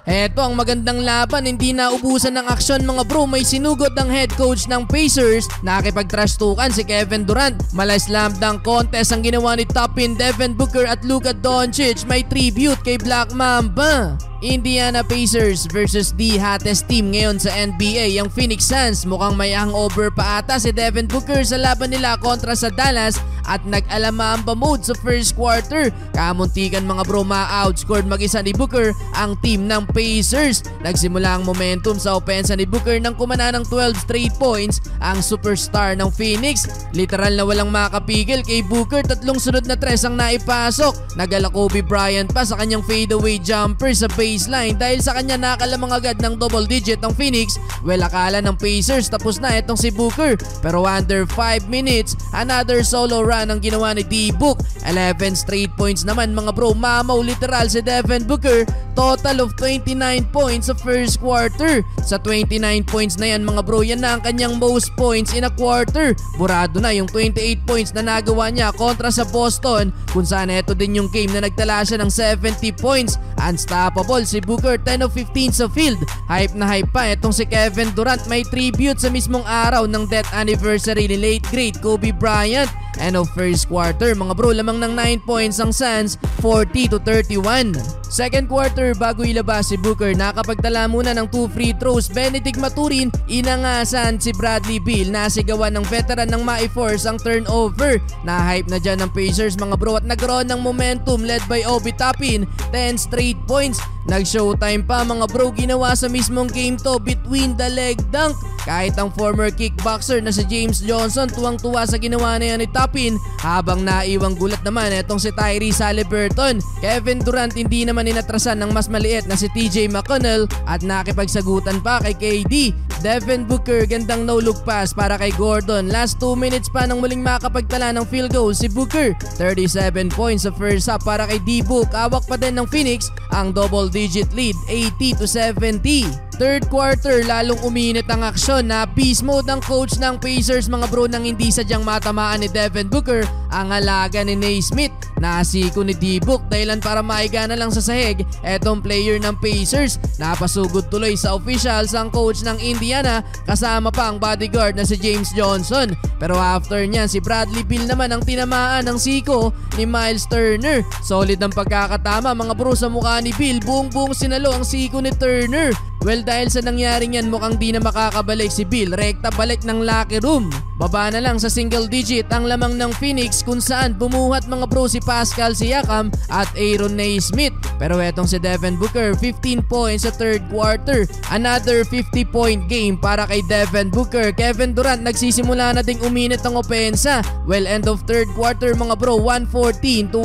Eto ang magandang laban, hindi na ubusan ng aksyon mga bro. May sinugot ng head coach ng Pacers. Nakipag-trash-tukan si Kevin Durant. Mala slam dunk contest ang ginawa ni Top-in Devin Booker at Luka Doncic. May tribute kay Black Mamba. Indiana Pacers versus the hottest team ngayon sa NBA, ang Phoenix Suns. Mukhang may hangover pa ata si Devin Booker sa laban nila kontra sa Dallas at nag-alamamba mode sa first quarter. Kamuntikan mga bro, ma-outscored mag-isa ni Booker ang team ng Pacers. Nagsimula ang momentum sa opensa ni Booker nang kumana ng 12 straight points ang superstar ng Phoenix. Literal na walang makapigil kay Booker, tatlong sunod na tres ang naipasok. Nagala Kobe Bryant pa sa kanyang fadeaway jumper sa baseline dahil sa kanya nakalamang agad ng double digit ng Phoenix. Well, akala ng Pacers tapos na itong si Booker, pero under 5 minutes another solo run ang ginawa ni D-Book. 11 straight points naman mga bro, mamaw literal si Devin Booker. Total of 29 points sa first quarter. Sa 29 points na yan mga bro, yan na ang kanyang most points in a quarter. Burado na yung 28 points na nagawa niya kontra sa Boston, kung saan ito din yung game na nagtala siya ng 70 points. Unstoppable si Booker, 10 of 15 sa field. Hype na hype pa itong si Kevin Durant. May tribute sa mismong araw ng death anniversary ni late great Kobe Bryant. End of first quarter mga bro, lamang ng 9 points ang Suns, 40-31. Second quarter, bago ilabas si Booker, nakapagtala muna ng 2 free throws. Benedict Maturin, inangasan si Bradley Beal, nasigawan ng veteran ng ma-force ang turnover. Na-hype na dyan ng Pacers mga bro at nagkaroon ng momentum led by Obi Toppin, 10 straight points. Nag-showtime pa mga bro, ginawa sa mismong game to, between the leg dunk. Kahit ang former kickboxer na si James Johnson tuwang-tuwa sa ginawa na yan ni Toppin, habang naiwang gulat naman itong si Tyrese Haliburton. Kevin Durant hindi naman inatrasan ng mas maliit na si TJ McConnell at nakipagsagutan pa kay KD. Devin Booker, gandang no-look pass para kay Gordon. Last 2 minutes pa nang muling makapagtala ng field goal si Booker. 37 points sa first half para kay D-Book. Awak pa din ng Phoenix ang double-digit lead, 80-70. Third quarter, lalong uminit ang aksyon. Na beast mode ng coach ng Pacers mga bro nang hindi sadyang matamaan ni Devin Booker ang alaga ni Naismith. Nasiko ni D-Book dahilan para maiga na lang sa sahig etong player ng Pacers. Napasugod tuloy sa officials ang coach ng Indiana kasama pa ang bodyguard na si James Johnson. Pero after niyan, si Bradley Beal naman ang tinamaan ng siko ni Miles Turner. Solid ang pagkakatama mga bro sa mukha ni Beal. Buong-buong sinalo ang siko ni Turner. Well, dahil sa nangyaring yan, mukhang di na makakabalik si Beal. Rekta balik ng locker room. Baba na lang sa single digit ang lamang ng Phoenix, kung saan bumuhat mga bro si Pascal Siakam at Aaron Naismith. Pero etong si Devin Booker, 15 points sa third quarter. Another 50-point game para kay Devin Booker. Kevin Durant nagsisimula na ding uminit ang opensa. Well, end of third quarter mga bro, 114-105.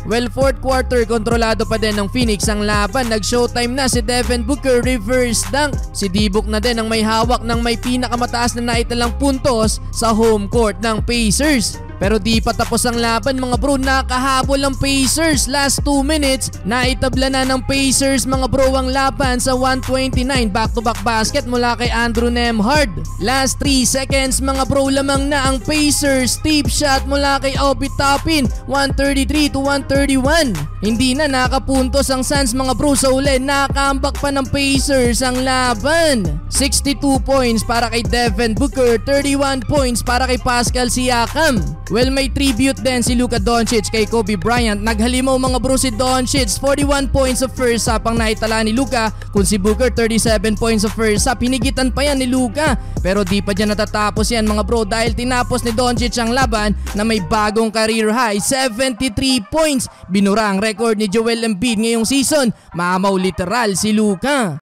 Well, fourth quarter, kontrolado pa din ng Phoenix ang laban. Nag-showtime na si Devin Booker, reverse dunk. Si D-Book na din ang may hawak ng may pinakamataas na naitalang puntos sa home court ng Pacers. Pero di pa tapos ang laban mga bro, nakahabol ang Pacers. Last 2 minutes, naitabla na ng Pacers mga bro ang laban sa 129. Back-to-back basket mula kay Andrew Nembhard. Last 3 seconds mga bro, lamang na ang Pacers. Tip shot mula kay Obi Toppin, 133-131. Hindi na nakapuntos ang Suns mga bro sa uli. Nakambak pa ng Pacers ang laban. 62 points para kay Devin Booker, 31 points para kay Pascal Siakam. Well, may tribute din si Luka Doncic kay Kobe Bryant. Naghalimaw mga bro si Doncic, 41 points sa first half ang naitala ni Luka. Kung si Booker 37 points sa first half, hinigitan pa yan ni Luka. Pero di pa dyan natatapos yan mga bro, dahil tinapos ni Doncic ang laban na may bagong career high, 73 points. Binura ang record ni Joel Embiid ngayong season. Mamaw literal si Luka.